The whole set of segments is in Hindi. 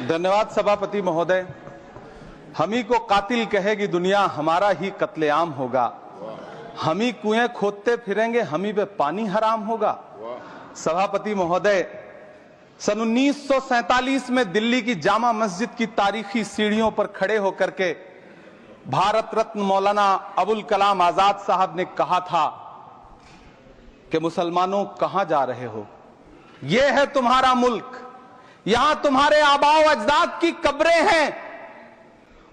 धन्यवाद सभापति महोदय। हम ही को कातिल कहेगी दुनिया, हमारा ही कत्लेआम होगा। हम ही कुएं खोदते फिरेंगे, हम ही पे पानी हराम होगा। सभापति महोदय, सन 1947 में दिल्ली की जामा मस्जिद की तारीखी सीढ़ियों पर खड़े होकर के भारत रत्न मौलाना अबुल कलाम आजाद साहब ने कहा था कि मुसलमानों कहां जा रहे हो, यह है तुम्हारा मुल्क, यहां तुम्हारे आबाओ अजदाद की कब्रें हैं।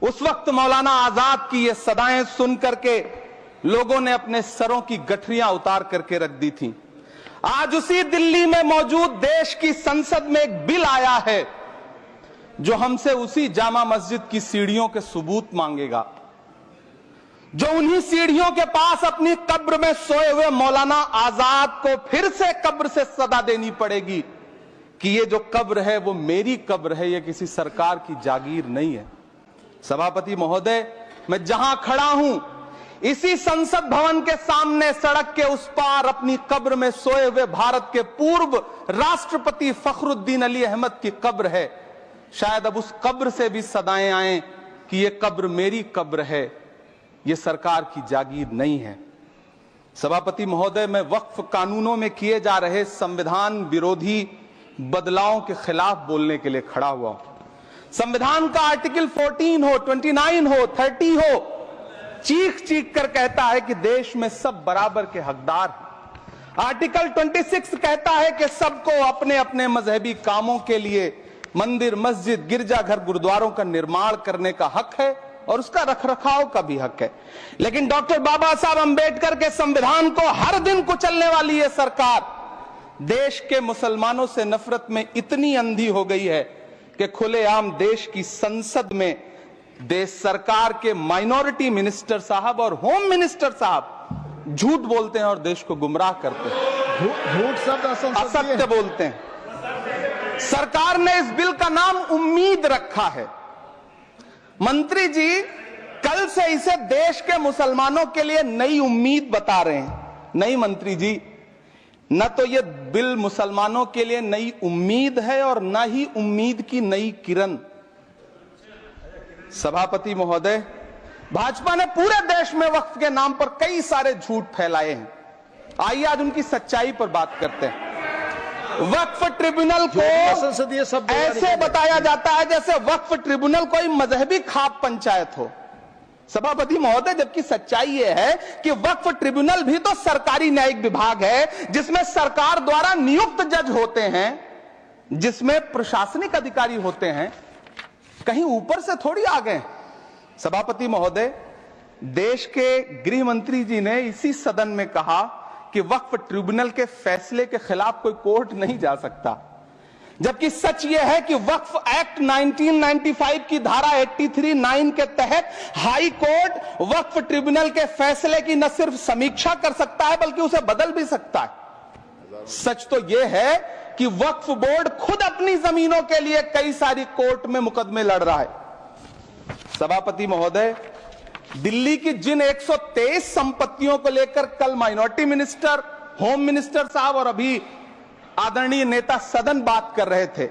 उस वक्त मौलाना आजाद की ये सदाएं सुन करके लोगों ने अपने सरों की गठरियां उतार करके रख दी थी। आज उसी दिल्ली में मौजूद देश की संसद में एक बिल आया है जो हमसे उसी जामा मस्जिद की सीढ़ियों के सबूत मांगेगा, जो उन्हीं सीढ़ियों के पास अपनी कब्र में सोए हुए मौलाना आजाद को फिर से कब्र से सदा देनी पड़ेगी कि ये जो कब्र है वो मेरी कब्र है, ये किसी सरकार की जागीर नहीं है। सभापति महोदय, मैं जहां खड़ा हूं इसी संसद भवन के सामने सड़क के उस पार अपनी कब्र में सोए हुए भारत के पूर्व राष्ट्रपति फखरुद्दीन अली अहमद की कब्र है। शायद अब उस कब्र से भी सदाएं आए कि ये कब्र मेरी कब्र है, ये सरकार की जागीर नहीं है। सभापति महोदय, मैं वक्फ कानूनों में किए जा रहे संविधान विरोधी बदलावों के खिलाफ बोलने के लिए खड़ा हुआ हूं। संविधान का आर्टिकल 14 हो, 29 हो, 30 हो, चीख चीख कर कहता है कि देश में सब बराबर के हकदार हैं। आर्टिकल 26 कहता है कि सबको अपने अपने मजहबी कामों के लिए मंदिर, मस्जिद, गिरजाघर, गुरुद्वारों का निर्माण करने का हक है और उसका रखरखाव का भी हक है। लेकिन डॉक्टर बाबा साहब अंबेडकर के संविधान को हर दिन कुचलने वाली ये सरकार देश के मुसलमानों से नफरत में इतनी अंधी हो गई है कि खुलेआम देश की संसद में देश सरकार के माइनॉरिटी मिनिस्टर साहब और होम मिनिस्टर साहब झूठ बोलते हैं और देश को गुमराह करते हैं। झूठ शब्द असत्य बोलते हैं। सरकार ने इस बिल का नाम उम्मीद रखा है। मंत्री जी कल से इसे देश के मुसलमानों के लिए नई उम्मीद बता रहे हैं। नहीं मंत्री जी, न तो यह बिल मुसलमानों के लिए नई उम्मीद है और न ही उम्मीद की नई किरण। सभापति महोदय, भाजपा ने पूरे देश में वक्फ के नाम पर कई सारे झूठ फैलाए हैं। आइए आज उनकी सच्चाई पर बात करते हैं। वक्फ ट्रिब्यूनल को ऐसे बताया जाता है जैसे वक्फ ट्रिब्यूनल कोई मजहबी खाप पंचायत हो। सभापति महोदय, जबकि सच्चाई यह है कि वक्फ ट्रिब्यूनल भी तो सरकारी न्यायिक विभाग है जिसमें सरकार द्वारा नियुक्त जज होते हैं, जिसमें प्रशासनिक अधिकारी होते हैं, कहीं ऊपर से थोड़ी आ गए। सभापति महोदय, देश के गृह मंत्री जी ने इसी सदन में कहा कि वक्फ ट्रिब्यूनल के फैसले के खिलाफ कोई कोर्ट नहीं जा सकता, जबकि सच यह है कि वक्फ एक्ट 1995 की धारा 83(9) के तहत हाई कोर्ट वक्फ ट्रिब्यूनल के फैसले की न सिर्फ समीक्षा कर सकता है बल्कि उसे बदल भी सकता है। सच तो यह है कि वक्फ बोर्ड खुद अपनी जमीनों के लिए कई सारी कोर्ट में मुकदमे लड़ रहा है। सभापति महोदय, दिल्ली की जिन 123 संपत्तियों को लेकर कल माइनॉरिटी मिनिस्टर, होम मिनिस्टर साहब और अभी आदरणीय नेता सदन बात कर रहे थे,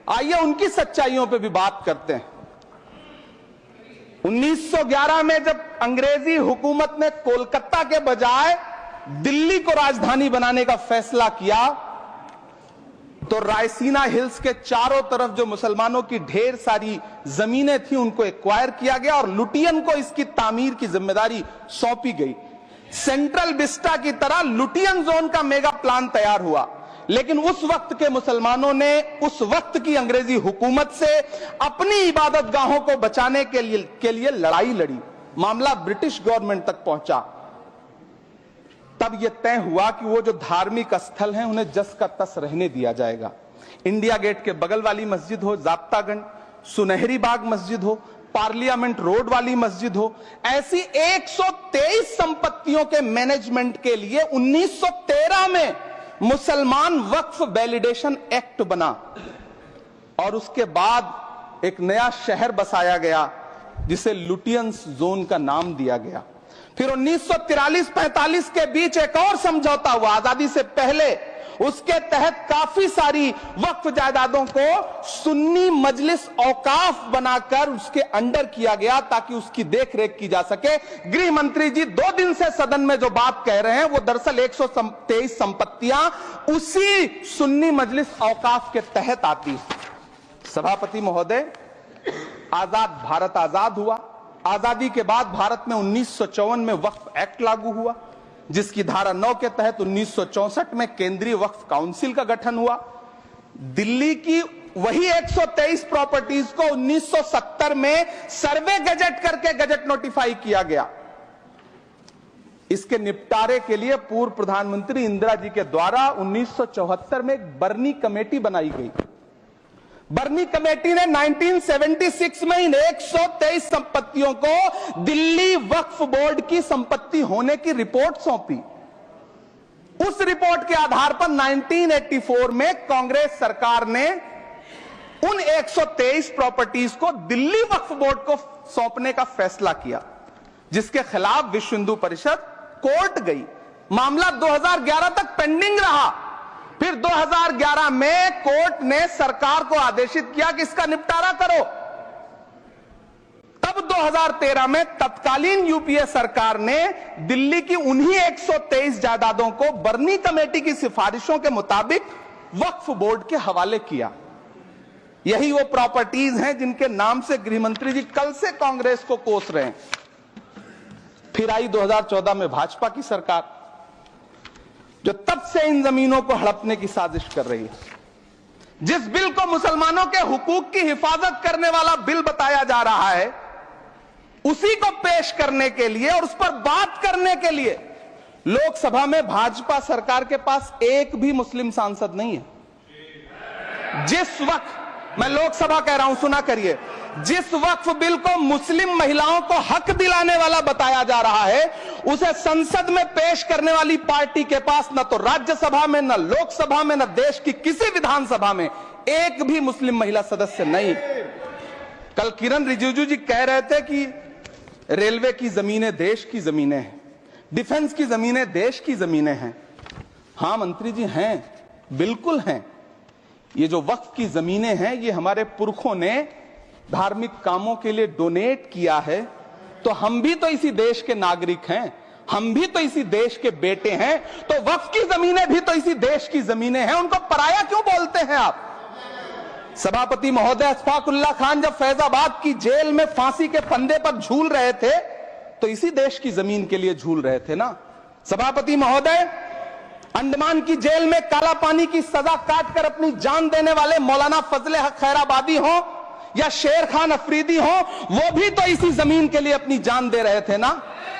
आइए उनकी सच्चाइयों पे भी बात करते हैं। 1911 में जब अंग्रेजी हुकूमत ने कोलकाता के बजाय दिल्ली को राजधानी बनाने का फैसला किया तो रायसीना हिल्स के चारों तरफ जो मुसलमानों की ढेर सारी जमीनें थी उनको एक्वायर किया गया और लुटियन को इसकी तामीर की जिम्मेदारी सौंपी गई। सेंट्रल विस्टा की तरह लुटियन जोन का मेगा प्लान तैयार हुआ, लेकिन उस वक्त के मुसलमानों ने उस वक्त की अंग्रेजी हुकूमत से अपनी इबादत गाहों को बचाने के लिए लड़ाई लड़ी। मामला ब्रिटिश गवर्नमेंट तक पहुंचा। तब यह तय हुआ कि वो जो धार्मिक स्थल हैं उन्हें जस का तस रहने दिया जाएगा। इंडिया गेट के बगल वाली मस्जिद हो, जाप्तागंज, सुनहरी बाग मस्जिद हो, पार्लियामेंट रोड वाली मस्जिद हो, ऐसी 123 संपत्तियों के मैनेजमेंट के लिए 1913 में मुसलमान वक्फ वैलिडेशन एक्ट बना और उसके बाद एक नया शहर बसाया गया जिसे लुटियंस जोन का नाम दिया गया। फिर 1943-45 के बीच एक और समझौता हुआ आजादी से पहले उसके तहत काफी सारी वक्फ जायदादों को सुन्नी मजलिस औकाफ बनाकर उसके अंडर किया गया ताकि उसकी देखरेख की जा सके। गृह मंत्री जी 2 दिन से सदन में जो बात कह रहे हैं वो दरअसल 123 संपत्तियां उसी सुन्नी मजलिस औकाफ के तहत आती है। सभापति महोदय, आजाद भारत आजाद हुआ। आजादी के बाद भारत में 1954 में वक्फ एक्ट लागू हुआ, जिसकी धारा 9 के तहत 1964 में केंद्रीय वक्फ काउंसिल का गठन हुआ। दिल्ली की वही 123 प्रॉपर्टीज को 1970 में सर्वे गजट करके गजट नोटिफाई किया गया। इसके निपटारे के लिए पूर्व प्रधानमंत्री इंदिरा जी के द्वारा 1974 में एक बर्नी कमेटी बनाई गई। बर्नी कमेटी ने 1976 में इन 123 संपत्तियों को दिल्ली वक्फ बोर्ड की संपत्ति होने की रिपोर्ट सौंपी। उस रिपोर्ट के आधार पर 1984 में कांग्रेस सरकार ने उन 123 प्रॉपर्टीज को दिल्ली वक्फ बोर्ड को सौंपने का फैसला किया, जिसके खिलाफ विश्व हिंदू परिषद कोर्ट गई। मामला 2011 तक पेंडिंग रहा। फिर 2011 में कोर्ट ने सरकार को आदेशित किया कि इसका निपटारा करो। तब 2013 में तत्कालीन यूपीए सरकार ने दिल्ली की उन्हीं 123 जायदादों को बर्नी कमेटी की सिफारिशों के मुताबिक वक्फ बोर्ड के हवाले किया। यही वो प्रॉपर्टीज हैं जिनके नाम से गृह मंत्री जी कल से कांग्रेस को कोस रहे हैं। फिर आई 2014 में भाजपा की सरकार, जो तब से इन जमीनों को हड़पने की साजिश कर रही है। जिस बिल को मुसलमानों के हुकूक की हिफाजत करने वाला बिल बताया जा रहा है, उसी को पेश करने के लिए और उस पर बात करने के लिए लोकसभा में भाजपा सरकार के पास एक भी मुस्लिम सांसद नहीं है। जिस वक्त, मैं लोकसभा कह रहा हूं, सुना करिए, जिस वक्फ बिल को मुस्लिम महिलाओं को हक दिलाने वाला बताया जा रहा है, उसे संसद में पेश करने वाली पार्टी के पास न तो राज्यसभा में, न लोकसभा में, न देश की किसी विधानसभा में एक भी मुस्लिम महिला सदस्य नहीं। कल किरण रिजिजू जी कह रहे थे कि रेलवे की जमीनें देश की जमीनें हैं, डिफेंस की जमीनें देश की जमीनें हैं। हां मंत्री जी, हैं, बिल्कुल हैं। ये जो वक्फ की जमीनें हैं, ये हमारे पुरखों ने धार्मिक कामों के लिए डोनेट किया है। तो हम भी तो इसी देश के नागरिक हैं, हम भी तो इसी देश के बेटे हैं। तो वक्फ की जमीनें भी तो इसी देश की जमीनें हैं, उनको पराया क्यों बोलते हैं आप? सभापति महोदय, अशफाकुल्लाह खान जब फैजाबाद की जेल में फांसी के फंदे पर झूल रहे थे, तो इसी देश की जमीन के लिए झूल रहे थे ना। सभापति महोदय, अंडमान की जेल में काला पानी की सजा काटकर अपनी जान देने वाले मौलाना फजले हक खैराबादी हो या शेर खान अफरीदी हो, वो भी तो इसी जमीन के लिए अपनी जान दे रहे थे ना।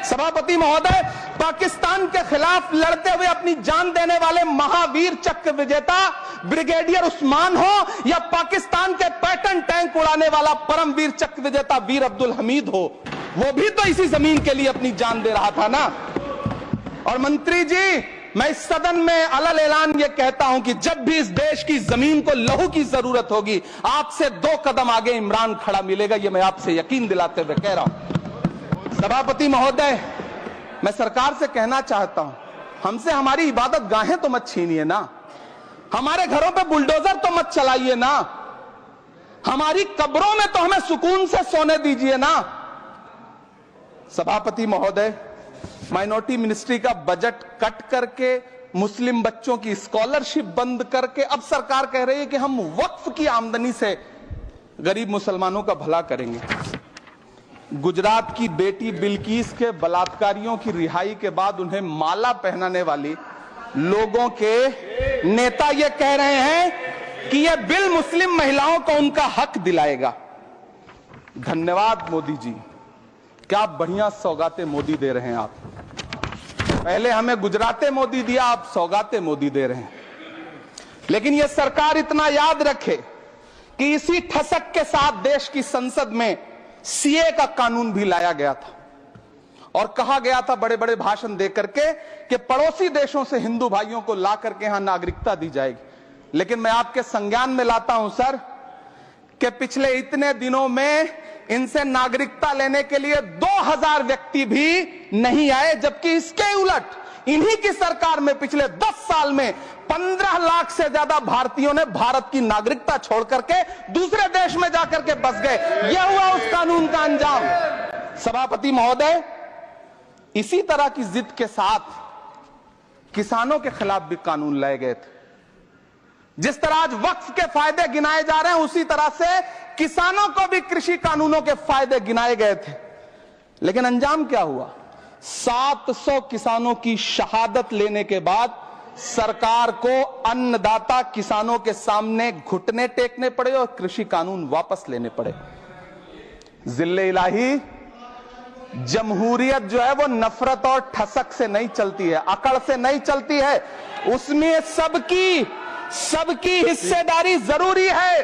सभापति महोदय, पाकिस्तान के खिलाफ लड़ते हुए अपनी जान देने वाले महावीर चक्र विजेता ब्रिगेडियर उस्मान हो या पाकिस्तान के पैटर्न टैंक उड़ाने वाला परमवीर चक्र विजेता वीर अब्दुल हमीद हो, वो भी तो इसी जमीन के लिए अपनी जान दे रहा था ना। और मंत्री जी, मैं इस सदन में अलग ऐलान ये कहता हूं कि जब भी इस देश की जमीन को लहू की जरूरत होगी, आपसे 2 कदम आगे इमरान खड़ा मिलेगा, ये मैं आपसे यकीन दिलाते हुए कह रहा हूं। सभापति महोदय, मैं सरकार से कहना चाहता हूं, हमसे हमारी इबादत गाहें तो मत छीनिए ना, हमारे घरों पे बुलडोजर तो मत चलाइए ना, हमारी कब्रों में तो हमें सुकून से सोने दीजिए ना। सभापति महोदय, माइनॉरिटी मिनिस्ट्री का बजट कट करके, मुस्लिम बच्चों की स्कॉलरशिप बंद करके अब सरकार कह रही है कि हम वक्फ की आमदनी से गरीब मुसलमानों का भला करेंगे। गुजरात की बेटी बिल्किस के बलात्कारियों की रिहाई के बाद उन्हें माला पहनाने वाली लोगों के नेता ये कह रहे हैं कि यह बिल मुस्लिम महिलाओं को उनका हक दिलाएगा। धन्यवाद मोदी जी, क्या बढ़िया सौगातें मोदी दे रहे हैं आप। पहले हमें गुजराते मोदी दिया, आप सौगातें मोदी दे रहे हैं। लेकिन यह सरकार इतना याद रखे कि इसी ठसक के साथ देश की संसद में सीए का कानून भी लाया गया था और कहा गया था बड़े बड़े भाषण देकर के कि पड़ोसी देशों से हिंदू भाइयों को ला करके यहां नागरिकता दी जाएगी। लेकिन मैं आपके संज्ञान में लाता हूं सर कि पिछले इतने दिनों में इनसे नागरिकता लेने के लिए 2000 व्यक्ति भी नहीं आए, जबकि इसके उलट इन्हीं की सरकार में पिछले 10 साल में 15 लाख से ज्यादा भारतीयों ने भारत की नागरिकता छोड़ करके दूसरे देश में जाकर के बस गए। यह हुआ उस कानून का अंजाम। सभापति महोदय, इसी तरह की जिद के साथ किसानों के खिलाफ भी कानून लाए गए थे। जिस तरह आज वक्फ के फायदे गिनाए जा रहे हैं, उसी तरह से किसानों को भी कृषि कानूनों के फायदे गिनाए गए थे। लेकिन अंजाम क्या हुआ? 700 किसानों की शहादत लेने के बाद सरकार को अन्नदाता किसानों के सामने घुटने टेकने पड़े और कृषि कानून वापस लेने पड़े। जिल्ले इलाही, जमहूरियत जो है वो नफरत और ठसक से नहीं चलती है, अकड़ से नहीं चलती है। उसमें सबकी हिस्सेदारी जरूरी है।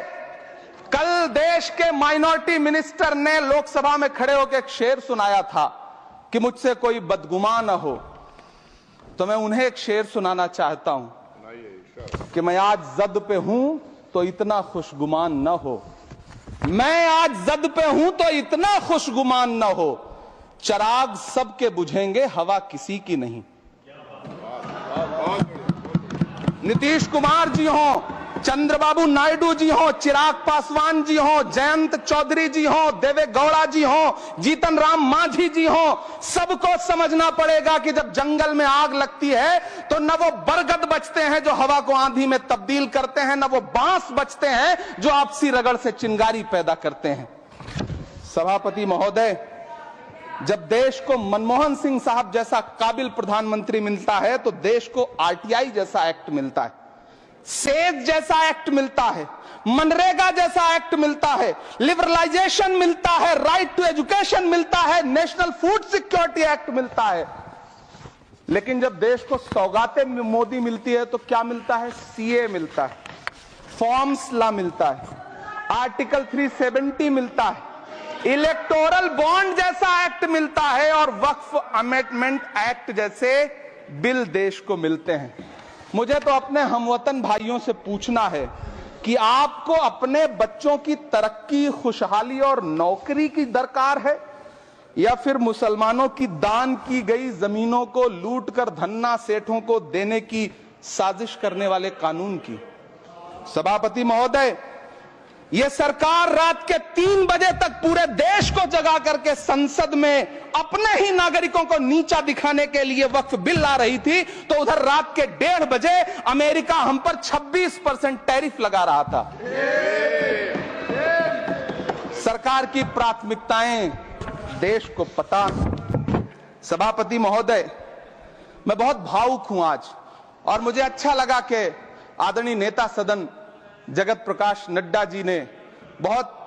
कल देश के माइनॉरिटी मिनिस्टर ने लोकसभा में खड़े होकर एक शेर सुनाया था कि मुझसे कोई बदगुमान न हो, तो मैं उन्हें एक शेर सुनाना चाहता हूं कि मैं आज जद पे हूं तो इतना खुशगुमान न हो, मैं आज जद पे हूं तो इतना खुशगुमान न हो, चराग सबके बुझेंगे हवा किसी की नहीं। नीतीश कुमार जी हो, चंद्रबाबू नायडू जी हो, चिराग पासवान जी हो, जयंत चौधरी जी हो, देवे गौड़ा जी हो, जीतन राम मांझी जी हो, सबको समझना पड़ेगा कि जब जंगल में आग लगती है तो न वो बरगद बचते हैं जो हवा को आंधी में तब्दील करते हैं, न वो बांस बचते हैं जो आपसी रगड़ से चिंगारी पैदा करते हैं। सभापति महोदय, जब देश को मनमोहन सिंह साहब जैसा काबिल प्रधानमंत्री मिलता है तो देश को आरटीआई जैसा एक्ट मिलता है, सेज जैसा एक्ट मिलता है, मनरेगा जैसा एक्ट मिलता है, लिबरलाइजेशन मिलता है, राइट टू एजुकेशन मिलता है, नेशनल फूड सिक्योरिटी एक्ट मिलता है। लेकिन जब देश को सौगातें मोदी मिलती है तो क्या मिलता है? सीए मिलता है, फॉर्म्स लॉ मिलता है, आर्टिकल 370 मिलता है, इलेक्टोरल बॉन्ड जैसा एक्ट मिलता है और वक्फ अमेंडमेंट एक्ट जैसे बिल देश को मिलते हैं। मुझे तो अपने हमवतन भाइयों से पूछना है कि आपको अपने बच्चों की तरक्की, खुशहाली और नौकरी की दरकार है या फिर मुसलमानों की दान की गई जमीनों को लूटकर धन्ना सेठों को देने की साजिश करने वाले कानून की? सभापति महोदय, यह सरकार रात के 3 बजे तक पूरे देश को जगा करके संसद में अपने ही नागरिकों को नीचा दिखाने के लिए वक्फ बिल ला रही थी, तो उधर रात के 1:30 बजे अमेरिका हम पर 26% टैरिफ लगा रहा था। सरकार की प्राथमिकताएं देश को पता। सभापति महोदय, मैं बहुत भावुक हूं आज, और मुझे अच्छा लगा कि आदरणीय नेता सदन जगत प्रकाश नड्डा जी ने बहुत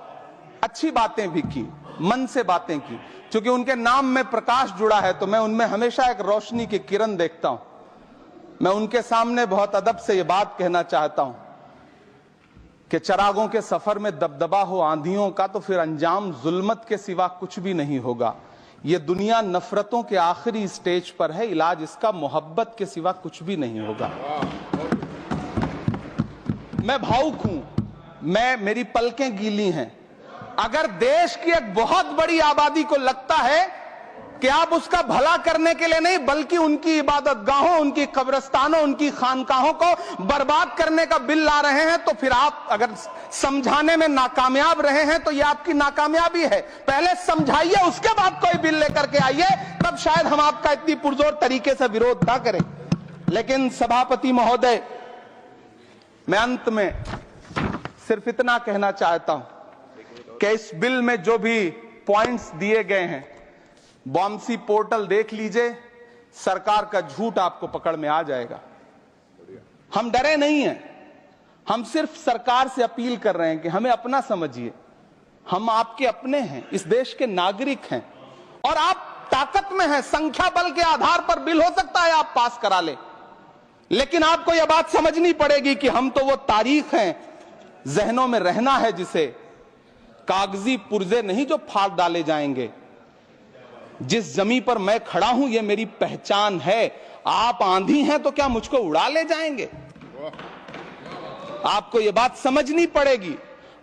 अच्छी बातें भी की, मन से बातें की। क्योंकि उनके नाम में प्रकाश जुड़ा है तो मैं उनमें हमेशा एक रोशनी की किरण देखता हूं। मैं उनके सामने बहुत अदब से यह बात कहना चाहता हूं कि चिरागों के सफर में दबदबा हो आंधियों का तो फिर अंजाम जुल्मत के सिवा कुछ भी नहीं होगा। यह दुनिया नफरतों के आखिरी स्टेज पर है, इलाज इसका मोहब्बत के सिवा कुछ भी नहीं होगा। मैं भावुक हूं, मेरी पलकें गीली हैं। अगर देश की एक बहुत बड़ी आबादी को लगता है कि आप उसका भला करने के लिए नहीं बल्कि उनकी इबादतगाहों, उनकी कब्रिस्तानों, उनकी खानकाहों को बर्बाद करने का बिल ला रहे हैं, तो फिर आप अगर समझाने में नाकामयाब रहे हैं तो यह आपकी नाकामयाबी है। पहले समझाइए, उसके बाद कोई बिल लेकर के आइए, तब शायद हम आपका इतनी पुरजोर तरीके से विरोध ना करें। लेकिन सभापति महोदय, मैं अंत में सिर्फ इतना कहना चाहता हूं कि इस बिल में जो भी पॉइंट्स दिए गए हैं, बॉम्सी पोर्टल देख लीजिए, सरकार का झूठ आपको पकड़ में आ जाएगा। हम डरे नहीं हैं, हम सिर्फ सरकार से अपील कर रहे हैं कि हमें अपना समझिए। हम आपके अपने हैं, इस देश के नागरिक हैं और आप ताकत में हैं। संख्या बल के आधार पर बिल हो सकता है आप पास करा ले, लेकिन आपको यह बात समझनी पड़ेगी कि हम तो वो तारीख हैं, जहनों में रहना है जिसे, कागजी पुर्जे नहीं जो फाड़ डाले जाएंगे। जिस जमीन पर मैं खड़ा हूं यह मेरी पहचान है। आप आंधी हैं तो क्या मुझको उड़ा ले जाएंगे? आपको यह बात समझनी पड़ेगी।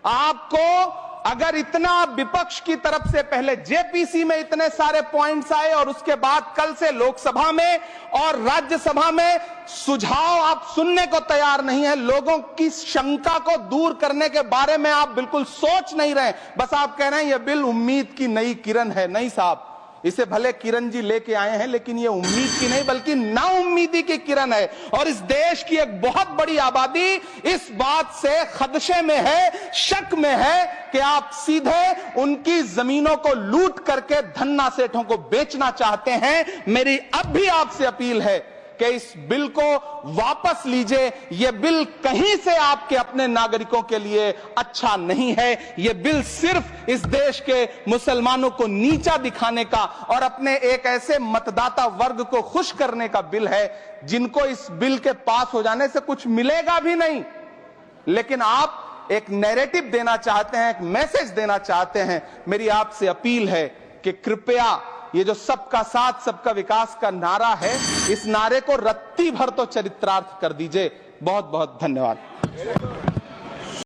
आपको अगर इतना विपक्ष की तरफ से पहले जेपीसी में इतने सारे पॉइंट्स आए और उसके बाद कल से लोकसभा में और राज्यसभा में सुझाव आप सुनने को तैयार नहीं है, लोगों की शंका को दूर करने के बारे में आप बिल्कुल सोच नहीं रहे, बस आप कह रहे हैं यह बिल उम्मीद की नई किरण है। नहीं साहब, इसे भले किरण जी लेके आए हैं, लेकिन ये उम्मीद की नहीं बल्कि नाउम्मीदी की किरण है। और इस देश की एक बहुत बड़ी आबादी इस बात से खदशे में है, शक में है कि आप सीधे उनकी जमीनों को लूट करके धन्ना सेठों को बेचना चाहते हैं। मेरी अब भी आपसे अपील है कि इस बिल को वापस लीजिए। यह बिल कहीं से आपके अपने नागरिकों के लिए अच्छा नहीं है। यह बिल सिर्फ इस देश के मुसलमानों को नीचा दिखाने का और अपने एक ऐसे मतदाता वर्ग को खुश करने का बिल है जिनको इस बिल के पास हो जाने से कुछ मिलेगा भी नहीं। लेकिन आप एक नैरेटिव देना चाहते हैं, एक मैसेज देना चाहते हैं। मेरी आपसे अपील है कि कृपया ये जो सबका साथ सबका विकास का नारा है, इस नारे को रत्ती भर तो चरित्रार्थ कर दीजिए। बहुत बहुत धन्यवाद।